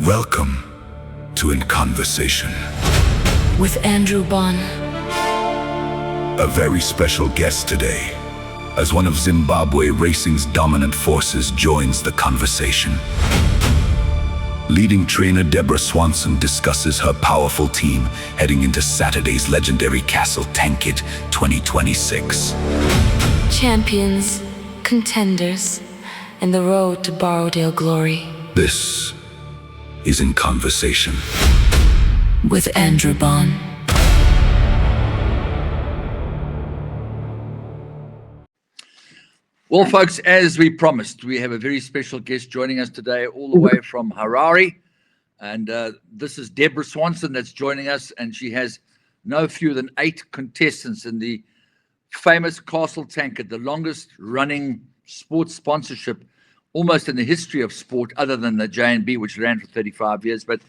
Welcome to In Conversation. With Andrew Bond. A very special guest today, as one of Zimbabwe racing's dominant forces joins the conversation. Leading trainer Deborah Swanson discusses her powerful team heading into Saturday's legendary Castle Tankard 2026. Champions, contenders, and the road to Borrowdale glory. This is In Conversation. With Andrew Bond. Well, folks, as we promised, we have a very special guest joining us today, all the way from Harare. And this is Deborah Swanson that's joining us, and she has no fewer than 8 contestants in the famous Castle Tankard, the longest running sports sponsorship almost in the history of sport, other than the J&B, which ran for 35 years. But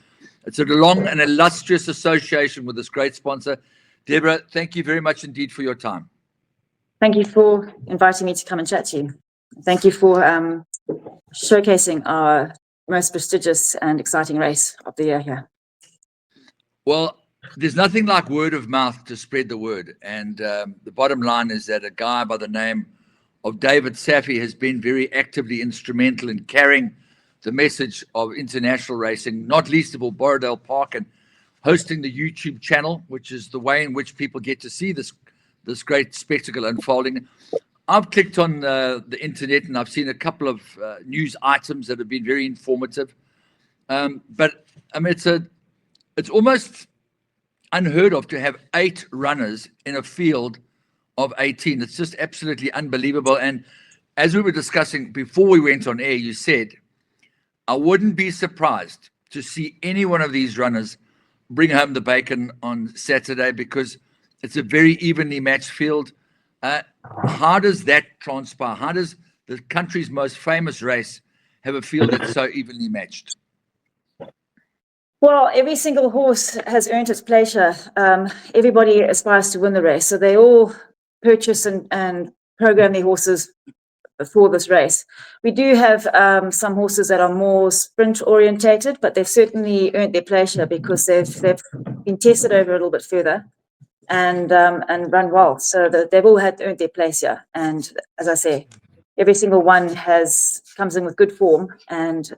it's a long and illustrious association with this great sponsor. Deborah, thank you very much indeed for your time. Thank you for inviting me to come and chat to you. Thank you for showcasing our most prestigious and exciting race of the year here. Well, there's nothing like word of mouth to spread the word. And the bottom line is that a guy by the name of David Safi has been very actively instrumental in carrying the message of international racing, not least of all Borrowdale Park, and hosting the YouTube channel, which is the way in which people get to see this great spectacle unfolding. I've clicked on the internet and I've seen a couple of news items that have been very informative. But I mean, it's almost unheard of to have 8 runners in a field of 18. It's just absolutely unbelievable. And as we were discussing before we went on air, you said, I wouldn't be surprised to see any one of these runners bring home the bacon on Saturday, because it's a very evenly matched field. How does that transpire? How does the country's most famous race have a field that's so evenly matched? Well, every single horse has earned its pleasure. Everybody aspires to win the race, so they all purchase and program their horses for this race. We do have some horses that are more sprint orientated, but they've certainly earned their pleasure because they've been tested over a little bit further and run well. So they've all earned their place here. And as I say, every single one comes in with good form and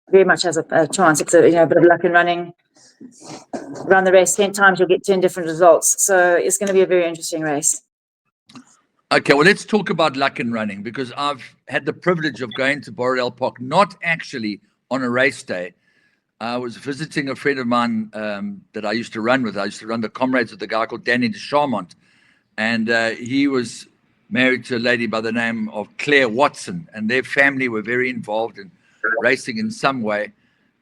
very much has a chance. It's a bit of luck in running. Run the race 10 times, you'll get 10 different results. So it's going to be a very interesting race. Okay, well, let's talk about luck in running, because I've had the privilege of going to Borrowdale Park, not actually on a race day. I was visiting a friend of mine that I used to run with. I used to run the Comrades with a guy called Danny de Charmont. And he was married to a lady by the name of Claire Watson, and their family were very involved in racing in some way.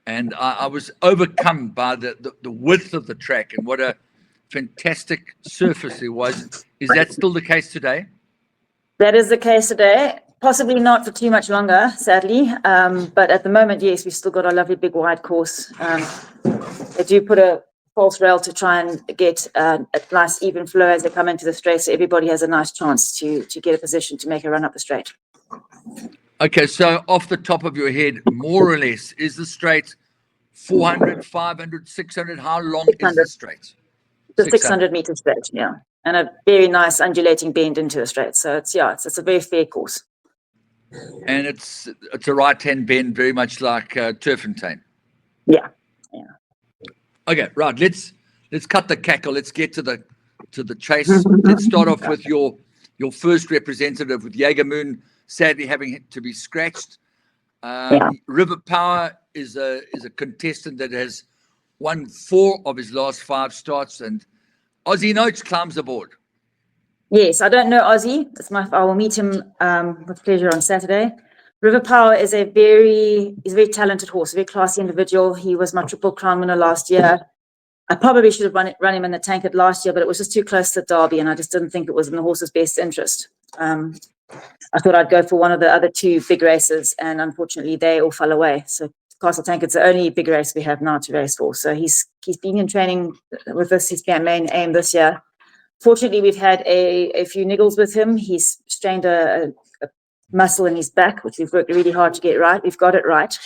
And I was overcome by the width of the track and what a fantastic surface it was. Is that still the case today? That is the case today. Possibly not for too much longer, sadly. But at the moment, yes, we've still got a lovely big wide course. They do put a false rail to try and get a nice even flow as they come into the straight, so everybody has a nice chance to get a position to make a run up the straight. Okay, so off the top of your head, more or less, is the straight 400, 500, 600? How long is the straight? The 600 meter straight, yeah. And a very nice undulating bend into the straight. So it's a very fair course. And it's a right-hand bend, very much like Turfentine. Yeah. Okay, right. Let's cut the cackle. Let's get to the chase. Let's start off with your first representative, with Jaegermoon sadly having to be scratched. River Power is a contestant that has won 4 of his last 5 starts, and Ozzy Notes climbs aboard. Yes, I don't know Ozzy. I will meet him with pleasure on Saturday. River Power is a very talented horse, a very classy individual. He was my Triple Crown winner last year. I probably should have run him in the Tankard last year, but it was just too close to the Derby, and I just didn't think it was in the horse's best interest. I thought I'd go for one of the other 2 big races, and unfortunately they all fell away. So Castle Tankard's the only big race we have now to race for. So he's been in training with us. His main aim this year. Fortunately, we've had a few niggles with him. He's strained a muscle in his back, which we've worked really hard to get right. We've got it right.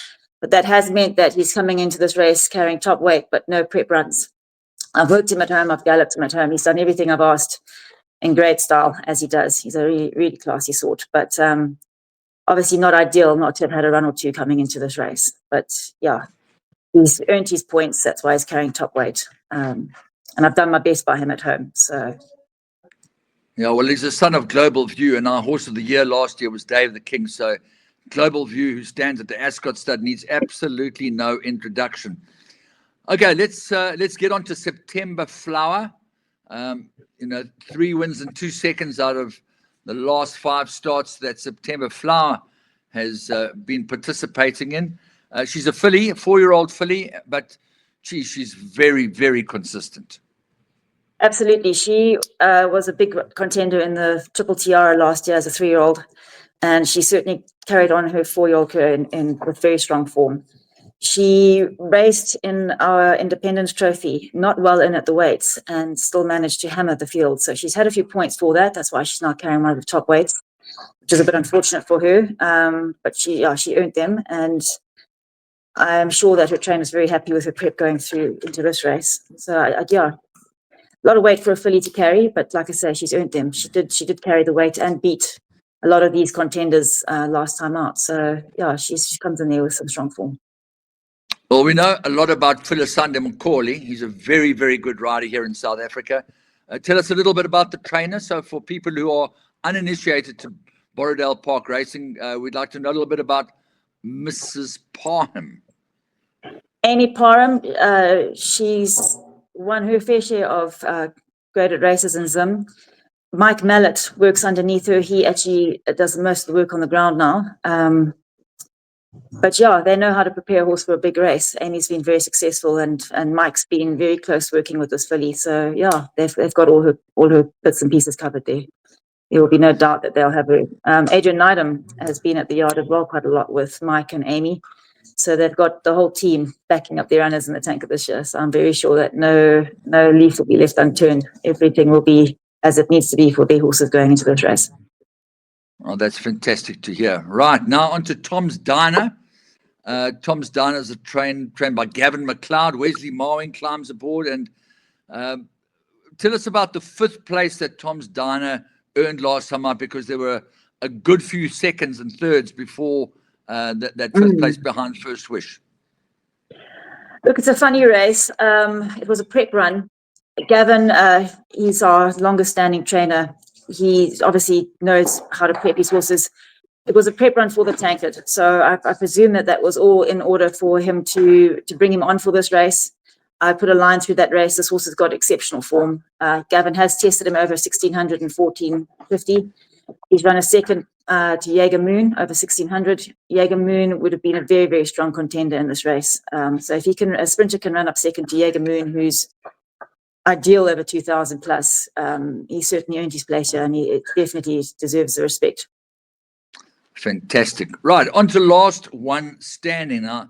But that has meant that he's coming into this race carrying top weight, but no prep runs. I've worked him at home. I've galloped him at home. He's done everything I've asked in great style, as he does. He's a really, really classy sort. But obviously not ideal not to have had a run or two coming into this race. But yeah, he's earned his points. That's why he's carrying top weight. And I've done my best by him at home. So yeah, well, he's the son of Global View, and our horse of the year last year was Dave the King. So Global View, who stands at the Ascot Stud, needs absolutely no introduction. Okay, let's get on to September Flower. 3 wins and 2 seconds out of the last 5 starts that September Flower has been participating in. She's a filly, a 4-year-old filly, but she's very, very consistent. Absolutely. She was a big contender in the Triple Tiara last year as a 3-year-old, and she certainly carried on her 4-year-old career with very strong form. She raced in our Independence Trophy, not well in at the weights, and still managed to hammer the field. So she's had a few points for that. That's why she's now carrying one of the top weights, which is a bit unfortunate for her. But she earned them, and I'm sure that her trainer's very happy with her prep going through into this race. So a lot of weight for a filly to carry, but like I say, she's earned them. She did carry the weight and beat a lot of these contenders last time out. So yeah, she comes in there with some strong form. Well, we know a lot about Philisande Mkholi. He's a very, very good rider here in South Africa. Tell us a little bit about the trainer. So for people who are uninitiated to Borrowdale Park Racing, we'd like to know a little bit about Mrs. Parham. Amy Parham, she's won her fair share of graded races in Zim. Mike Mallet works underneath her. He actually does most of the work on the ground now. But yeah, they know how to prepare a horse for a big race. Amy's been very successful, and Mike's been very close working with this filly. So yeah, they've got all her bits and pieces covered there. There will be no doubt that they'll have her. Adrian Nydam has been at the yard as well quite a lot with Mike and Amy. So they've got the whole team backing up their runners in the Tankard this year. So I'm very sure that no leaf will be left unturned. Everything will be as it needs to be for their horses going into this race. Oh, that's fantastic to hear. Right, now on to Tom's Diner. Tom's Diner is trained by Gavin McLeod. Wesley Marwing climbs aboard. And tell us about the 5th place that Tom's Diner earned last time out, because there were a good few seconds and thirds before that 5th place behind First Wish. Look, it's a funny race. It was a prep run. Gavin, he's our longest standing trainer. He obviously knows how to prep his horses. It was a prep run for the Tankard. So I presume that was all in order for him to bring him on for this race. I put a line through that race. This horse has got exceptional form. Gavin has tested him over 1600 and 1450. He's run a second to Jaeger Moon over 1600. Jaeger Moon would have been a very, very strong contender in this race. So if a sprinter can run up second to Jaeger Moon, who's ideal over 2000 plus, he certainly earned his place here, and he definitely deserves the respect. Fantastic. Right, on to last one standing. Now,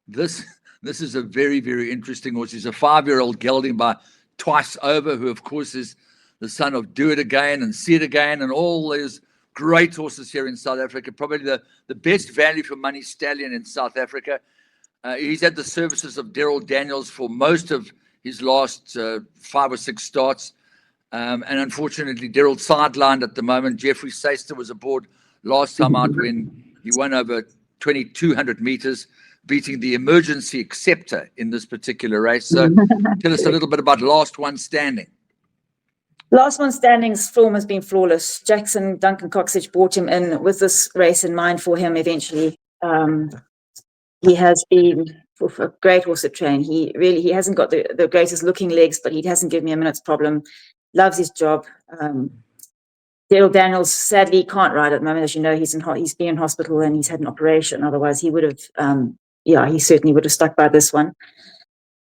this is a very, very interesting horse. He's a 5-year-old gelding by Twice Over, who, of course, is the son of Do It Again and See It Again and all those great horses here in South Africa. Probably the best value for money stallion in South Africa. He's had the services of Daryl Daniels for most of his last 5 or 6 starts. And unfortunately, Daryl sidelined at the moment. Jeffrey Saister was aboard last time out when he won over 2,200 meters, beating the emergency acceptor in this particular race. So tell us a little bit about last one standing. Last one standing's form has been flawless. Jackson Duncan Coxage brought him in with this race in mind for him eventually. He has been a great horse to train. He hasn't got the greatest looking legs, but he hasn't given me a minute's problem. Loves his job. Daryl Daniels sadly can't ride at the moment. As you know, he's been in hospital and he's had an operation. Otherwise, he would have, he certainly would have stuck by this one.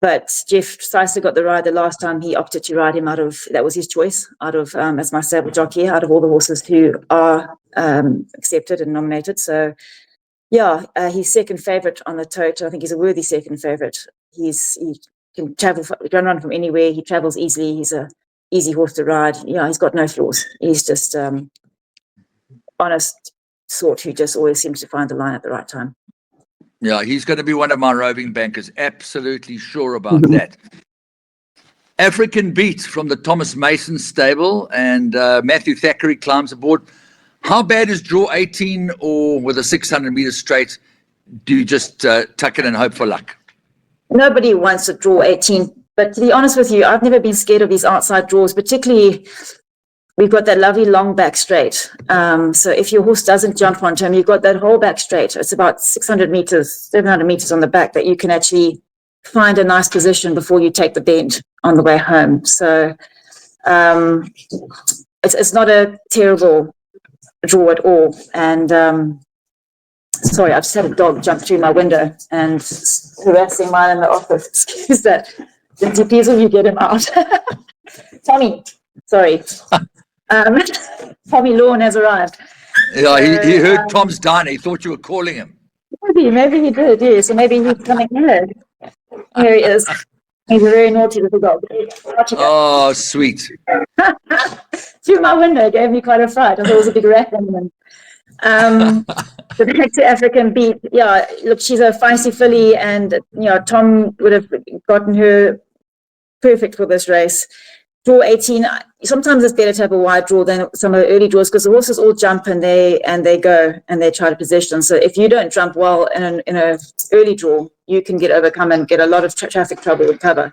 But Jeff Seister got the ride the last time. He opted to ride him that was his choice, as my stable jockey, out of all the horses who are accepted and nominated. So, he's second favourite on the tote. I think he's a worthy second favourite. He can run from anywhere. He travels easily. He's a easy horse to ride. He's got no flaws. He's just honest sort who just always seems to find the line at the right time. Yeah, he's going to be one of my roving bankers. Absolutely sure about that. African Beat from the Thomas Mason stable, and Matthew Thackeray climbs aboard. How bad is draw 18, or with a 600 meters straight, do you just tuck it and hope for luck? Nobody wants to draw 18, but to be honest with you, I've never been scared of these outside draws, particularly we've got that lovely long back straight. So if your horse doesn't jump onto him, you've got that whole back straight. It's about 600 meters, 700 meters on the back that you can actually find a nice position before you take the bend on the way home. So it's not a terrible draw at all. And sorry, I've just had a dog jump through my window and harassing mine in the office. Excuse that. Lindsay, please will you get him out? Tommy, sorry. Tommy Lawn has arrived. Yeah, he heard Tom's dying. He thought you were calling him. Maybe he did, yes. So maybe he's coming here. Here he is. He's a very naughty little dog. Oh, sweet. Through my window, gave me quite a fright. I thought it was a big rat running in. So back to African Beat. Yeah, look, she's a feisty filly, and Tom would have gotten her perfect for this race. Draw 18. Sometimes it's better to have a wide draw than some of the early draws because the horses all jump and they go and they try to position. So if you don't jump well in an early draw, you can get overcome and get a lot of traffic trouble with cover.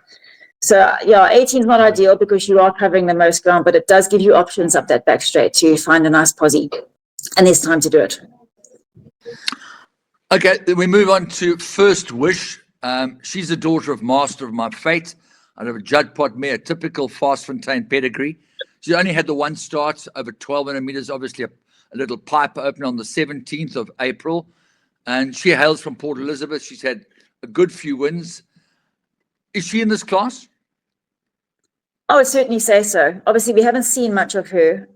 So yeah, 18 is not ideal because you are covering the most ground, but it does give you options up that back straight to find a nice posse, and there's time to do it. Okay, then we move on to First Wish. She's the daughter of Master of My Fate, out of a Judd Pot mare, typical Fastfontein pedigree. She only had the one start over 1,200 meters, obviously a little pipe open on the 17th of April. And she hails from Port Elizabeth. She's had a good few wins. Is she in this class? I would certainly say so. Obviously, we haven't seen much of her.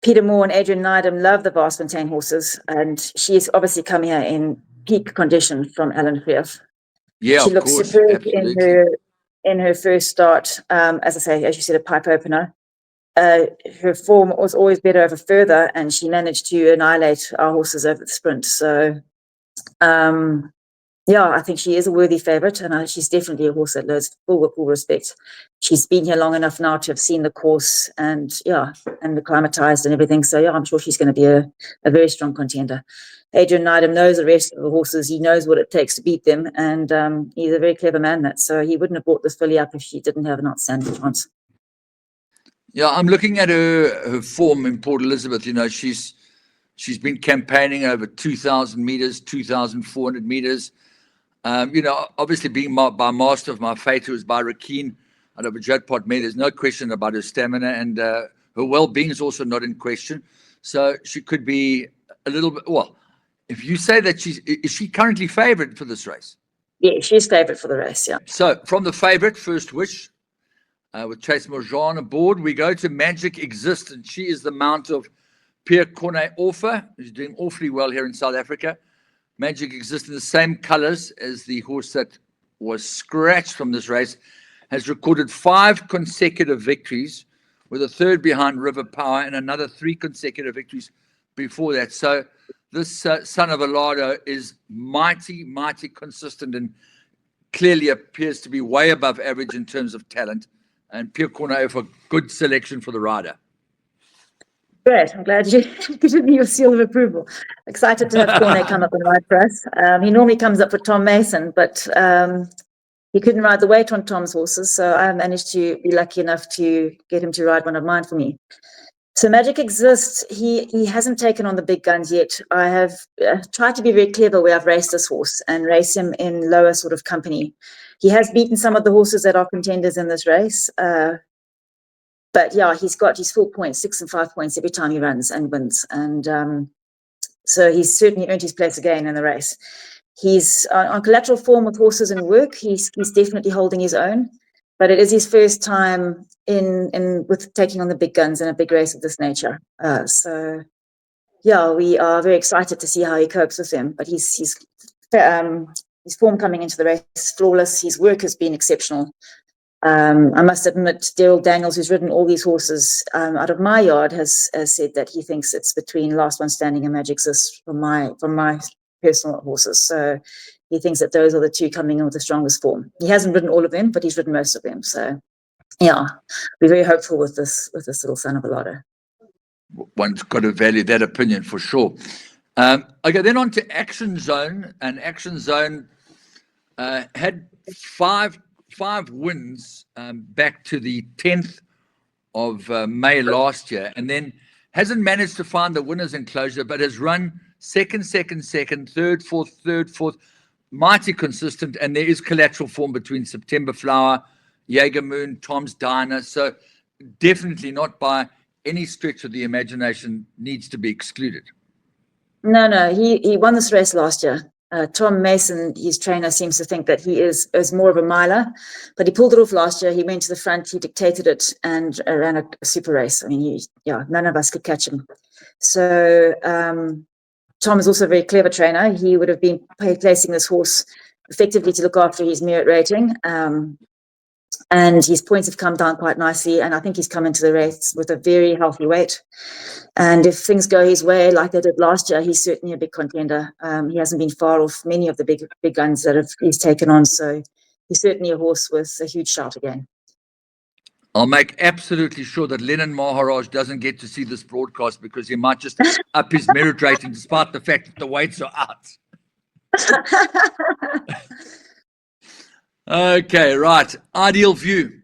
Peter Moore and Adrian Nydam love the Fastfontein horses, and she's obviously coming here in peak condition from Alan Freef. Yeah, she looks superb in her first start. As I say, as you said, a pipe opener. Her form was always better over further, and she managed to annihilate our horses over the sprint. So, yeah, I think she is a worthy favourite, and she's definitely a horse that deserves full respect. She's been here long enough now to have seen the course and acclimatised and everything. So, yeah, I'm sure she's going to be a very strong contender. Adrian Nydam knows the rest of the horses. He knows what it takes to beat them, and he's a very clever man. So he wouldn't have brought this filly up if she didn't have an outstanding chance. Yeah, I'm looking at her form in Port Elizabeth. She's been campaigning over 2,000 meters, 2,400 meters. Obviously being by Master of My Fate, who was by Rakeen out of a Judd Pot mare, there's no question about her stamina, and her well-being is also not in question. So she could be a little bit, well, if you say that is she currently favourite for this race? Yeah, she's favourite for the race, yeah. So from the favourite, First Wish, with Chase Morjan aboard, we go to Magic Exist, and she is the mount of Pierre Cornet Orfer, who's doing awfully well here in South Africa. Magic Exist in the same colours as the horse that was scratched from this race, has recorded 5 consecutive victories, with a third behind River Power and another 3 consecutive victories before that. So this son of Alado is mighty consistent and clearly appears to be way above average in terms of talent. And Pierre Cornet for good selection for the rider. Great. I'm glad you given me your seal of approval. Excited to have Cornet come up and ride for us. He normally comes up for Tom Mason, but he couldn't ride the weight on Tom's horses, so I managed to be lucky enough to get him to ride one of mine for me. So Magic Exists, he hasn't taken on the big guns yet. I have tried to be very clever where I've raced this horse and race him in lower sort of company. He has beaten some of the horses that are contenders in this race. But yeah, he's got his 4 points, 6 and 5 points every time he runs and wins. And so he's certainly earned his place again in the race. He's on collateral form with horses and work. He's definitely holding his own. But it is his first time in with taking on the big guns in a big race of this nature. So yeah, we are very excited to see how he copes with them. But his form coming into the race is flawless. His work has been exceptional. I must admit, Daryl Daniels, who's ridden all these horses out of my yard, has said that he thinks it's between Last One Standing and Magic Exist from my personal horses. So he thinks that those are the two coming in with the strongest form. He hasn't ridden all of them, but he's ridden most of them. So yeah, we're very hopeful with this little son of a lotto. One's got to value that opinion for sure. Okay, then on to Action Zone, and Action Zone had five wins back to the 10th of May last year, and then hasn't managed to find the winners enclosure, but has run second, third, fourth, mighty consistent, and there is collateral form between September Flower, Jaeger Moon, Tom's Diner, so definitely not by any stretch of the imagination needs to be excluded. No, he won this race last year. Tom Mason, his trainer, seems to think that he is more of a miler, but he pulled it off last year. He went to the front, he dictated it, and ran a super race. I mean, none of us could catch him. So Tom is also a very clever trainer. He would have been placing this horse effectively to look after his merit rating. And his points have come down quite nicely, and I think he's come into the race with a very healthy weight. And if things go his way like they did last year, he's certainly a big contender. He hasn't been far off many of the big guns that he's taken on, so he's certainly a horse with a huge shout again. I'll make absolutely sure that Lennon Maharaj doesn't get to see this broadcast, because he might just up his merit rating despite the fact that the weights are out. Okay, right. Ideal View.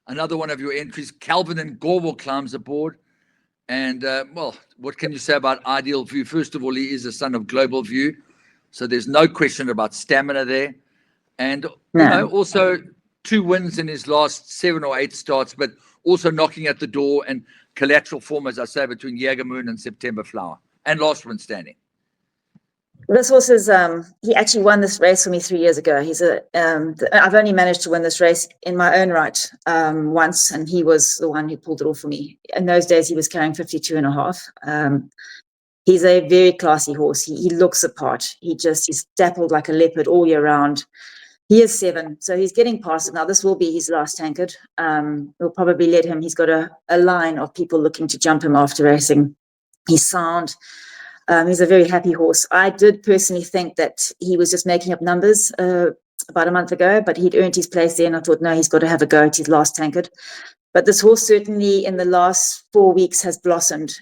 Another one of your entries. Calvin and Gorwell climbs aboard. And, well, what can you say about Ideal View? First of all, he is a son of Global View. So there's no question about stamina there. And, you know, also 2 wins in his last 7 or 8 starts, but also knocking at the door and collateral form, as I say, between Jaeger Moon and September Flower. And last one standing. This horse is, he actually won this race for me 3 years ago. I've only managed to win this race in my own right once, and he was the one who pulled it off for me. In those days, he was carrying 52.5. He's a very classy horse. He looks the part. He's dappled like a leopard all year round. He is 7, so he's getting past it now. This will be his last Tankard. We'll probably let him. He's got a line of people looking to jump him after racing. He's sound. He's a very happy horse. I did personally think that he was just making up numbers about a month ago, but he'd earned his place there, and I thought, no, he's got to have a go at his last Tankard. But this horse certainly in the last 4 weeks has blossomed.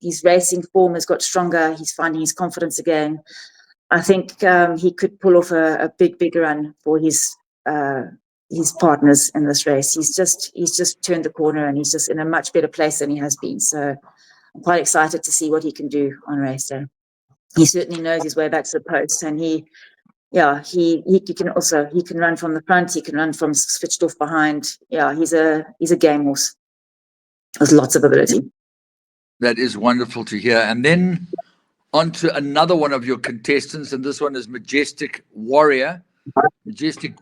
His racing form has got stronger. He's finding his confidence again. I think he could pull off a big run for his partners in this race. He's just turned the corner, and he's just in a much better place than he has been. So I'm quite excited to see what he can do on race day. He certainly knows his way back to the post, and he can run from the front. He can run from switched off behind. Yeah, he's a game horse with lots of ability. That is wonderful to hear. And then on to another one of your contestants, and this one is Majestic Warrior. Majestic,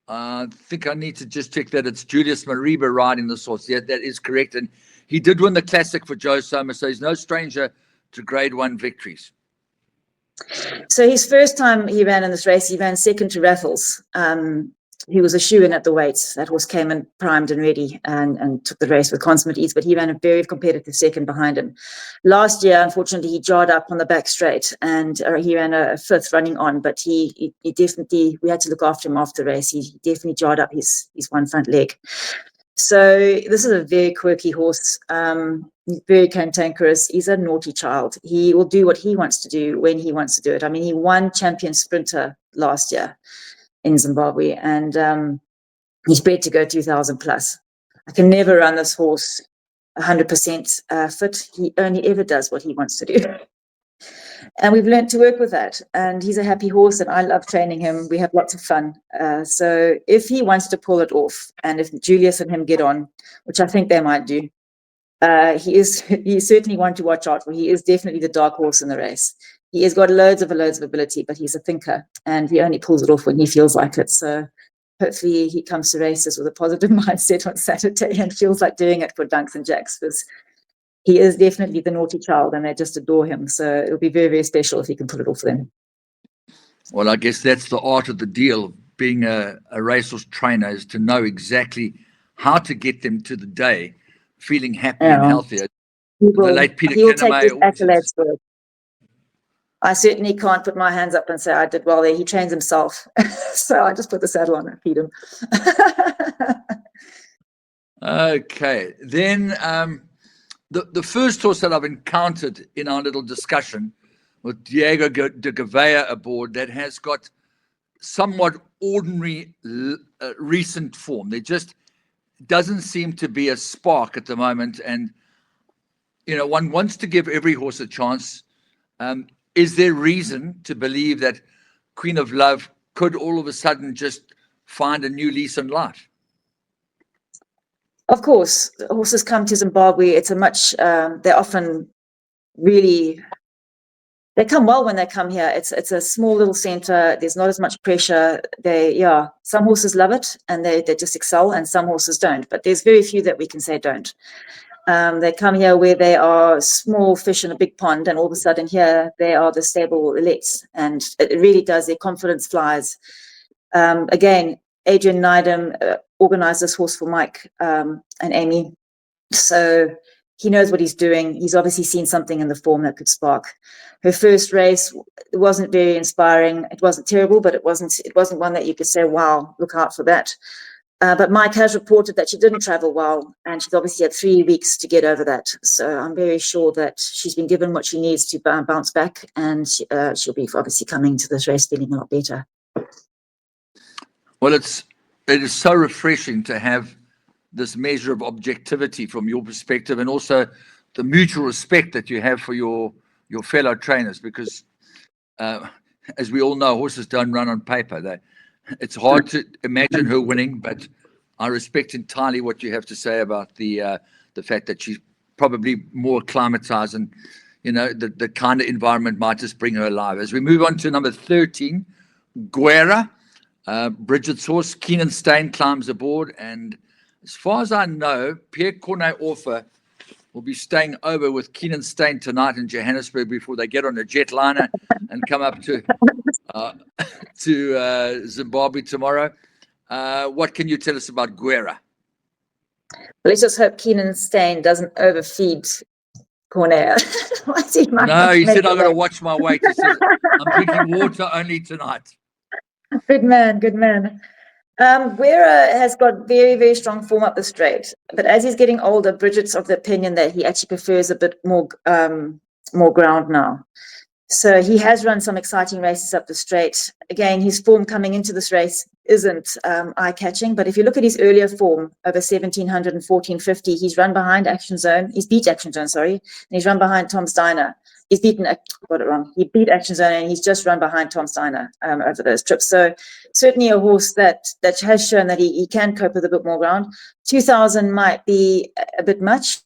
I think I need to just check that it's Julius Mariba riding this horse. Yeah, that is correct. And he did win the Classic for Joe Sommer, so he's no stranger to Grade 1 victories. So his first time he ran in this race, he ran second to Raffles. He was a shoe-in at the weights. That horse came in primed and ready and took the race with consummate ease, but he ran a very competitive second behind him. Last year, unfortunately, he jarred up on the back straight, and he ran a 5th running on, but he definitely, we had to look after him after the race. He definitely jarred up his one front leg. So this is a very quirky horse. He's very cantankerous. He's a naughty child. He will do what he wants to do when he wants to do it. I mean, he won champion sprinter last year in Zimbabwe, and he's bred to go 2,000 plus. I can never run this horse 100% fit. He only ever does what he wants to do. And we've learned to work with that. And he's a happy horse, and I love training him. We have lots of fun. So if he wants to pull it off, and if Julius and him get on, which I think they might do, he's certainly one to watch out for. He is definitely the dark horse in the race. He has got loads of ability, but he's a thinker, and he only pulls it off when he feels like it. So hopefully he comes to races with a positive mindset on Saturday and feels like doing it for Dunks and Jacks, because he is definitely the naughty child, and they just adore him. So it'll be very, very special if he can put it off for them. Well, I guess that's the art of the deal. Being a racehorse trainer is to know exactly how to get them to the day feeling happy and healthy. The late Peter Kennemay I certainly can't put my hands up and say I did well there. He trains himself. So I just put the saddle on and feed him. Okay. Then the first horse that I've encountered in our little discussion with Diego de Gavea aboard that has got somewhat ordinary recent form. There just doesn't seem to be a spark at the moment. And, one wants to give every horse a chance. Is there reason to believe that Queen of Love could all of a sudden just find a new lease on life? Of course, horses come to Zimbabwe. It's a much, they're often really, they come well when they come here. It's a small little center. There's not as much pressure. Some horses love it and they just excel, and some horses don't. But there's very few that we can say don't. They come here where they are small fish in a big pond, and all of a sudden here they are the stable elites, and it really does. Their confidence flies. Again, Adrian Nydam organized this horse for Mike and Amy, so he knows what he's doing. He's obviously seen something in the form that could spark. Her first race, it wasn't very inspiring. It wasn't terrible, but it wasn't one that you could say, wow, look out for that. But Mike has reported that she didn't travel well, and she's obviously had 3 weeks to get over that. So I'm very sure that she's been given what she needs to bounce back, and she'll be obviously coming to this race feeling a lot better. Well, it is so refreshing to have this measure of objectivity from your perspective, and also the mutual respect that you have for your fellow trainers, because as we all know, horses don't run on paper. It's hard to imagine her winning, but I respect entirely what you have to say about the fact that she's probably more acclimatized, and the kind of environment might just bring her alive. As we move on to number 13, Guerra, Bridget's horse. Keenan Steyn climbs aboard, and as far as I know, Pierre Cornet Orfer will be staying over with Keenan Steyn tonight in Johannesburg before they get on a jetliner and come up to Zimbabwe tomorrow. What can you tell us about Guerra? Let's just hope Keenan Steyn doesn't overfeed Cornet. No, he said, I've got to watch my weight. He says, I'm drinking water only tonight. Good man, good man. Guerra has got very, very strong form up the straight, but as he's getting older, Bridget's of the opinion that he actually prefers a bit more ground now. So he has run some exciting races up the straight. Again, his form coming into this race isn't eye-catching, but if you look at his earlier form over 1700 and 1450, he's run behind Action Zone. He's beat Action Zone, sorry, and he's run behind Tom Steiner. He's beaten, got it wrong. He beat Action Zone, and he's just run behind Tom Steiner over those trips. So certainly a horse that has shown that he can cope with a bit more ground. 2000 might be a bit much.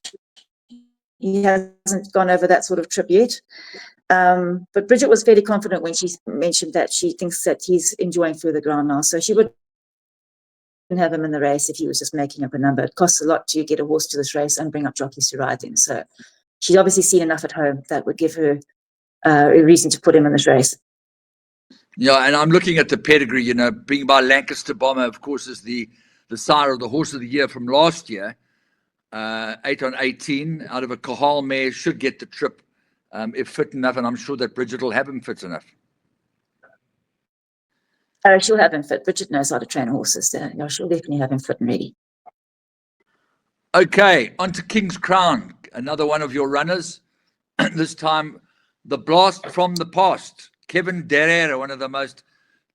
He hasn't gone over that sort of trip yet. But Bridget was fairly confident when she mentioned that she thinks that he's enjoying further ground now. So she wouldn't have him in the race if he was just making up a number. It costs a lot to get a horse to this race and bring up jockeys to ride him. So she's obviously seen enough at home that would give her a reason to put him in this race. Yeah, and I'm looking at the pedigree, being by Lancaster Bomber, of course, is the sire of the horse of the year from last year. 8 on 18 out of a Cahal mare, should get the trip if fit enough, and I'm sure that Bridget will have him fit enough. She'll have him fit. Bridget knows how to train horses. She'll definitely have him fit and ready. Okay, on to King's Crown, another one of your runners. This time, the blast from the past. Kevin Derrera, one of the most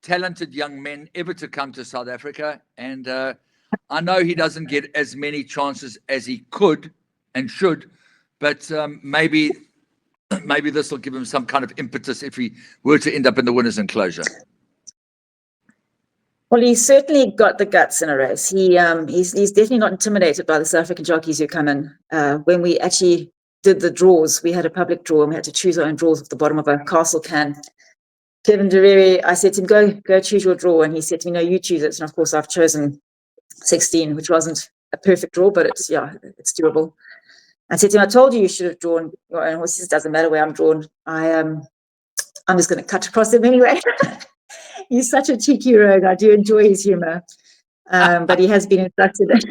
talented young men ever to come to South Africa. And I know he doesn't get as many chances as he could and should, but maybe this will give him some kind of impetus if he were to end up in the winners' enclosure. Well, he's certainly got the guts in a race. He's definitely not intimidated by the South African jockeys who come in. When we actually did the draws, we had a public draw and we had to choose our own draws at the bottom of a castle can. Kevin Derrera, I said to him, go choose your draw. And he said to me, no, you choose it. And of course, I've chosen 16, which wasn't a perfect draw, but it's doable. I said to him, I told you should have drawn your own horses. It doesn't matter where I'm drawn. I'm just going to cut across him anyway. He's such a cheeky rogue. I do enjoy his humor. But he has been instructed.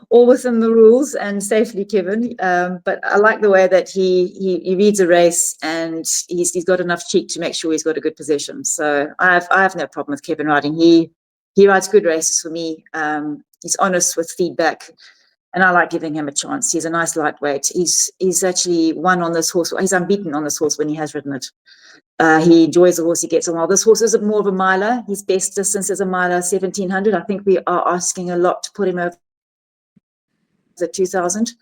all within the rules and safely, Kevin. But I like the way that he reads a race, and he's got enough cheek to make sure he's got a good position. So I have no problem with Kevin riding. He rides good races for me. He's honest with feedback, and I like giving him a chance. He's a nice lightweight. He's actually won on this horse. He's unbeaten on this horse when he has ridden it. He enjoys the horse. He gets on well. This horse is more of a miler. His best distance is a miler, 1700. I think we are asking a lot to put him over the 2000,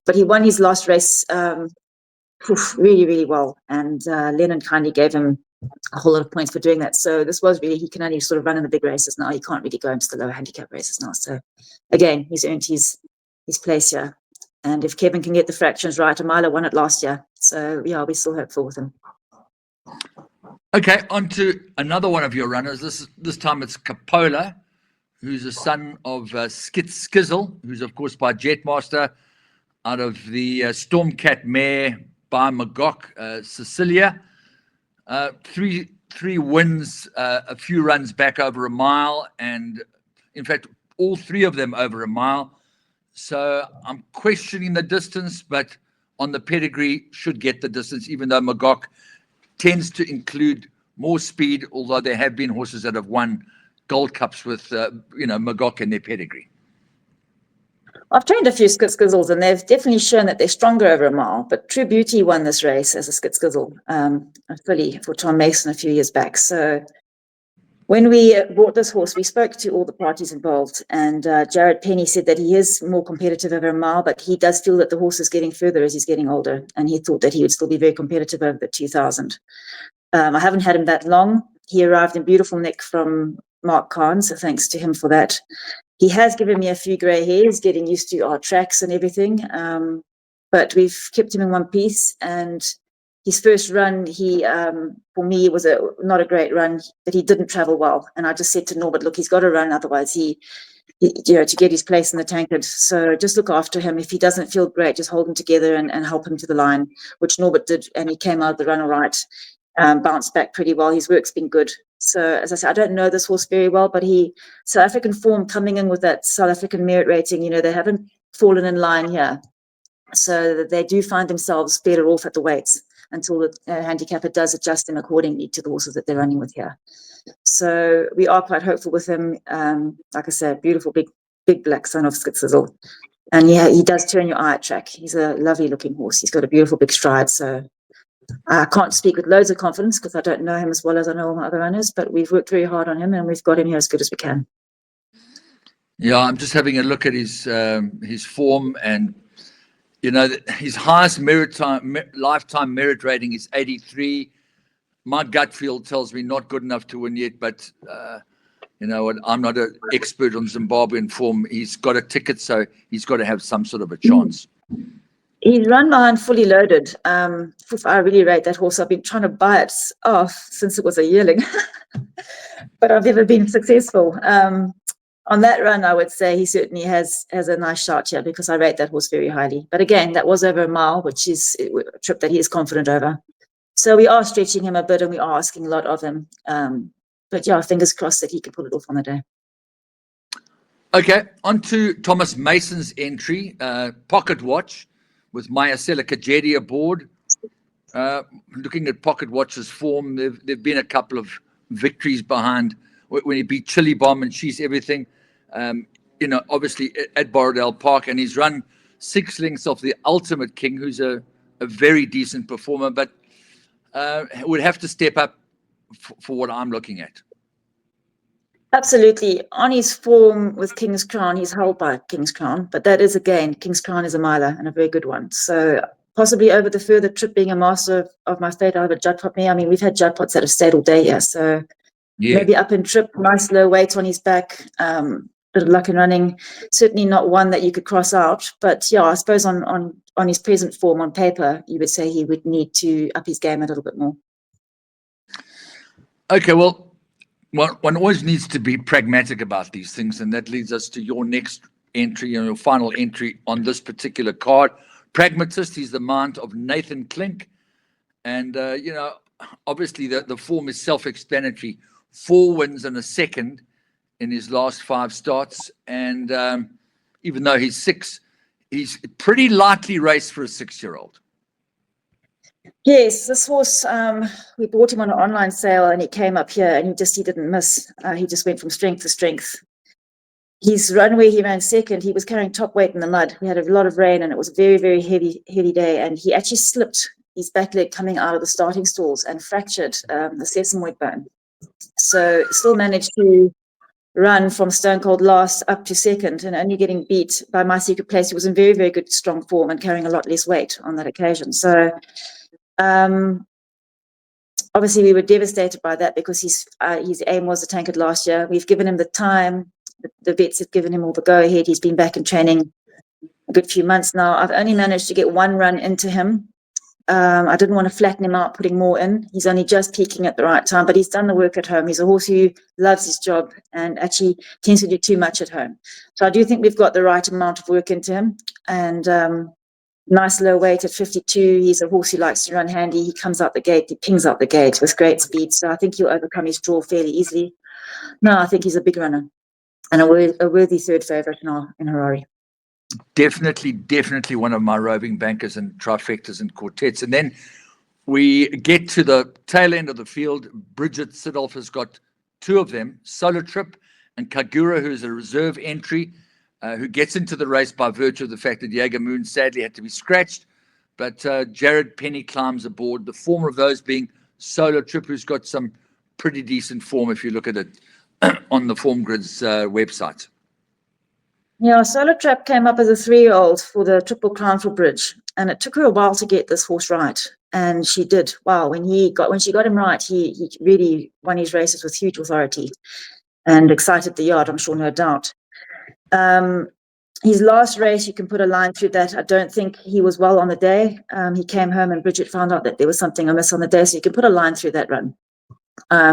but he won his last race really, really well. And Lennon kindly gave him a whole lot of points for doing that. So this was really, he can only sort of run in the big races now. He can't really go into the lower handicap races now. So again, he's earned his place here. And if Kevin can get the fractions right, Amila won it last year. So yeah, we're still hopeful with him. Okay, on to another one of your runners. This time it's Capola, who's a son of Skizzle, who's of course by Jetmaster, out of the Stormcat mare by Magog, Cecilia. Three wins, a few runs back over a mile, and in fact, all three of them over a mile. So I'm questioning the distance, but on the pedigree should get the distance, even though Magog tends to include more speed, although there have been horses that have won Gold Cups with, Magog in their pedigree. I've trained a few Skizzles, and they've definitely shown that they're stronger over a mile. But True Beauty won this race as a Skizzle, fully for Tom Mason a few years back. So when we bought this horse, we spoke to all the parties involved, and Jared Penny said that he is more competitive over a mile, but he does feel that the horse is getting further as he's getting older, and he thought that he would still be very competitive over the 2000. I haven't had him that long. He arrived in beautiful nick from Mark Kahn, so thanks to him for that. He has given me a few grey hairs, getting used to our tracks and everything, but we've kept him in one piece. And his first run, for me, was not a great run, but he didn't travel well. And I just said to Norbert, look, he's got to run, otherwise to get his place in the Tankard. So just look after him. If he doesn't feel great, just hold him together and help him to the line, which Norbert did, and he came out of the run all right. Bounced back pretty well. His work's been good. So as I said, I don't know this horse very well, but South African form coming in with that South African merit rating, they haven't fallen in line here. So they do find themselves better off at the weights until the handicapper does adjust them accordingly to the horses that they're running with here. So we are quite hopeful with him. Like I said, beautiful, big black son of Skizzle. And yeah, he does turn your eye at track. He's a lovely looking horse. He's got a beautiful big stride. So I can't speak with loads of confidence because I don't know him as well as I know all my other runners, but we've worked very hard on him and we've got him here as good as we can. Yeah, I'm just having a look at his form, and his highest lifetime merit rating is 83. My gut feel tells me not good enough to win yet, but I'm not an expert on Zimbabwean form. He's got a ticket, so he's got to have some sort of a chance. He's run behind Fully Loaded. I really rate that horse. I've been trying to buy it off since it was a yearling, but I've never been successful. On that run, I would say he certainly has a nice shot here because I rate that horse very highly. But again, that was over a mile, which is a trip that he is confident over. So we are stretching him a bit and we are asking a lot of him. But yeah, fingers crossed that he can pull it off on the day. Okay, on to Thomas Mason's entry, Pocket Watch, with Mayasela Kajedi aboard. Looking at Pocket Watch's form, there've been a couple of victories behind when he beat Chili Bomb and She's Everything. Obviously at Borrowdale Park, and he's run 6 lengths off the Ultimate King, who's a very decent performer, but would have to step up for what I'm looking at. Absolutely. On his form with King's Crown, he's held by King's Crown, but that is, again, King's Crown is a miler and a very good one. So possibly over the further trip, being a master of my fate, I have a Judpot mare. I mean, we've had Judpots that have stayed all day here. So maybe up in trip, nice low weight on his back, bit of luck in running. Certainly not one that you could cross out. But yeah, I suppose on his present form on paper, you would say he would need to up his game a little bit more. Okay, well, one always needs to be pragmatic about these things, and that leads us to your next entry, your final entry on this particular card. Pragmatist, he's the mount of Nathan Klink. And, obviously the form is self-explanatory. 4 wins and a second in his last 5 starts. And even though he's 6, he's pretty lightly raced for a 6-year-old. Yes, this horse, we bought him on an online sale and he came up here and he didn't miss. He just went from strength to strength. His run where he ran second, he was carrying top weight in the mud. We had a lot of rain and it was a very, very heavy day. And he actually slipped his back leg coming out of the starting stalls and fractured the sesamoid bone. So still managed to run from Stone Cold last up to second and only getting beat by My Secret Place. He was in very, very good, strong form and carrying a lot less weight on that occasion. So obviously we were devastated by that because his aim was the Tankard last year. We've given him the time. The vets have given him all the go ahead. He's been back in training a good few months now. I've only managed to get one run into him. I didn't want to flatten him out, putting more in. He's only just peaking at the right time, but he's done the work at home. He's a horse who loves his job and actually tends to do too much at home. So I do think we've got the right amount of work into him. And nice low weight at 52. He's a horse who likes to run handy. He comes out the gate, he pings out the gate with great speed. So I think he'll overcome his draw fairly easily. No, I think he's a big runner and a worthy third favourite in Harare. Definitely one of my roving bankers and trifectas and quartets. And then we get to the tail end of the field. Bridget Sidolf has got 2 of them, Solo Trip and Kagura, who's a reserve entry, who gets into the race by virtue of the fact that Jaeger Moon sadly had to be scratched. But Jared Penny climbs aboard, the former of those being Solo Trip, who's got some pretty decent form if you look at it on the Form Grid's website. Yeah, Solo Trap came up as a 3-year-old for the Triple Crown for Bridge, and it took her a while to get this horse right, and she did. Wow, when she got him right, he really won his races with huge authority and excited the yard, I'm sure, no doubt. His last race, you can put a line through that. I don't think he was well on the day. He came home and Bridget found out that there was something amiss on the day, so you can put a line through that run.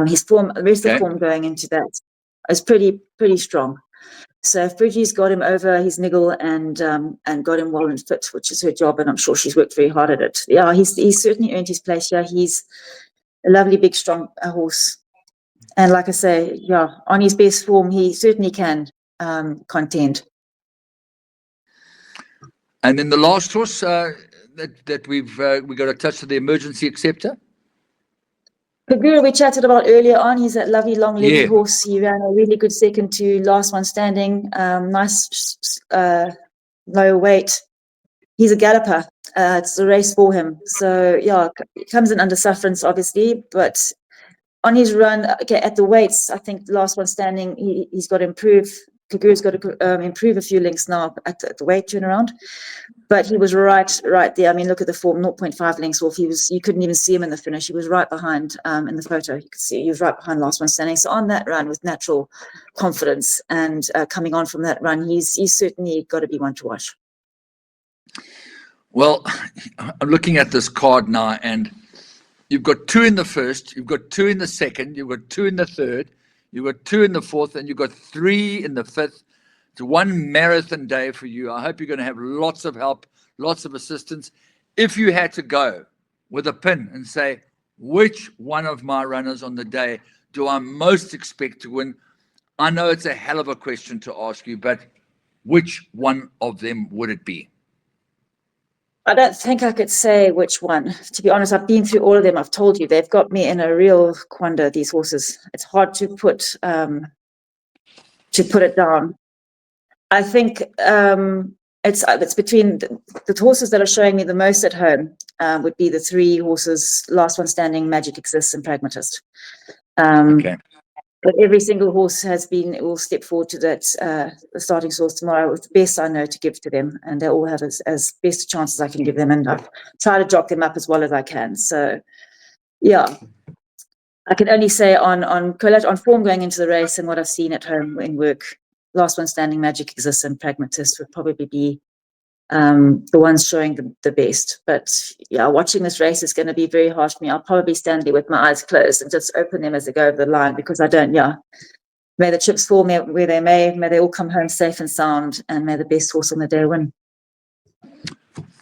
His form, the rest of the form going into that is pretty strong. So if Bridgie's got him over his niggle and got him well and fit, which is her job, and I'm sure she's worked very hard at it. Yeah, he's certainly earned his place here. He's a lovely, big, strong horse. And like I say, yeah, on his best form, he certainly can contend. And then the last horse that we got a touch of the emergency acceptor. Kagura we chatted about earlier on. He's that lovely long-legged horse. He ran a really good second to last one standing. Nice low weight. He's a galloper. It's the race for him. So yeah, he comes in under sufferance, obviously, but on his run, at the weights, I think the last one standing, he's got to improve. Kagura's got to improve a few lengths now at the weight turnaround. But he was right there. I mean, look at the form, 0.5 lengths off. You couldn't even see him in the finish. He was right behind in the photo. You could see he was right behind last one standing. So on that run with natural confidence and coming on from that run, he's certainly got to be one to watch. Well, I'm looking at this card now, and you've got 2 in the first, you've got 2 in the second, you've got 2 in the third, you've got 2 in the fourth, and you've got 3 in the fifth. It's one marathon day for you. I hope you're going to have lots of help, lots of assistance. If you had to go with a pin and say, which one of my runners on the day do I most expect to win? I know it's a hell of a question to ask you, but which one of them would it be? I don't think I could say which one. To be honest, I've been through all of them. I've told you, they've got me in a real quandary, these horses. It's hard to put it down. I think it's between the horses that are showing me the most at home would be the 3 horses, Last One Standing, Magic Exists, and Pragmatist. Okay. But every single horse will step forward to that starting source tomorrow with the best I know to give to them, and they all have as best a chance as I can give them, and I've tried to drop them up as well as I can. So, yeah, I can only say on form going into the race and what I've seen at home in work, Last One Standing, Magic Exists, and Pragmatist would probably be the ones showing the best. But yeah, watching this race is going to be very harsh for me. I'll probably stand there with my eyes closed and just open them as they go over the line, because I don't, may the chips fall where they may they all come home safe and sound, and may the best horse on the day win.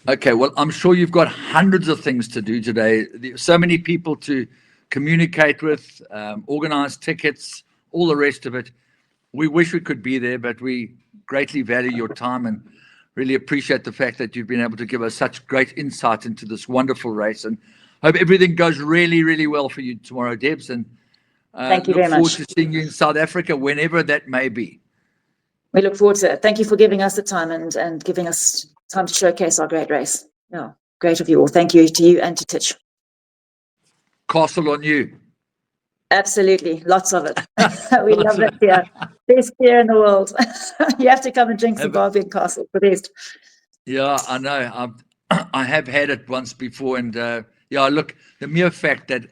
Okay, well, I'm sure you've got hundreds of things to do today. There's so many people to communicate with, organize tickets, all the rest of it. we wish we could be there, but we greatly value your time and really appreciate the fact that you've been able to give us such great insight into this wonderful race. And hope everything goes really, really well for you tomorrow, Debs. And Thank you look very forward much. to seeing you in South Africa, whenever that may be. We look forward to it. Thank you for giving us the time and giving us time to showcase our great race. Yeah, great of you all. Thank you to you and to Titch. Castle on you. Absolutely, lots of it. We love it here. Best beer in the world. You have to come and drink Zimbabwe Castle, the best. Yeah, I know. I have had it once before, and yeah, look, the mere fact that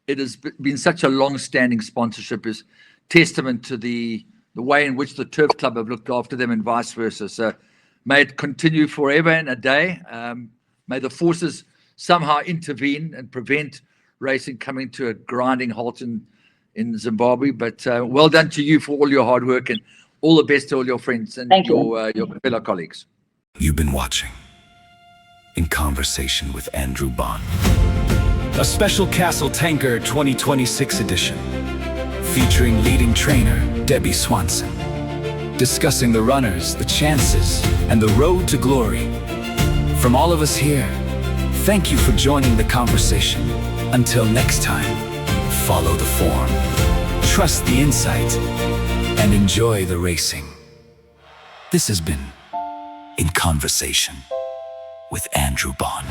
it has been such a long-standing sponsorship is testament to the way in which the Turf Club have looked after them, and vice versa. So may it continue forever and a day. May the forces somehow intervene and prevent racing coming to a grinding halt in Zimbabwe. But well done to you for all your hard work, and all the best to all your friends and Thank your fellow colleagues. You've been watching In Conversation with Andrew Bond, a special Castle Tankard 2026 edition, featuring leading trainer Debbie Swanson, discussing the runners, the chances, and the road to glory. From all of us here, thank you for joining the conversation. Until next time, follow the form, trust the insight, and enjoy the racing. This has been In Conversation with Andrew Bond.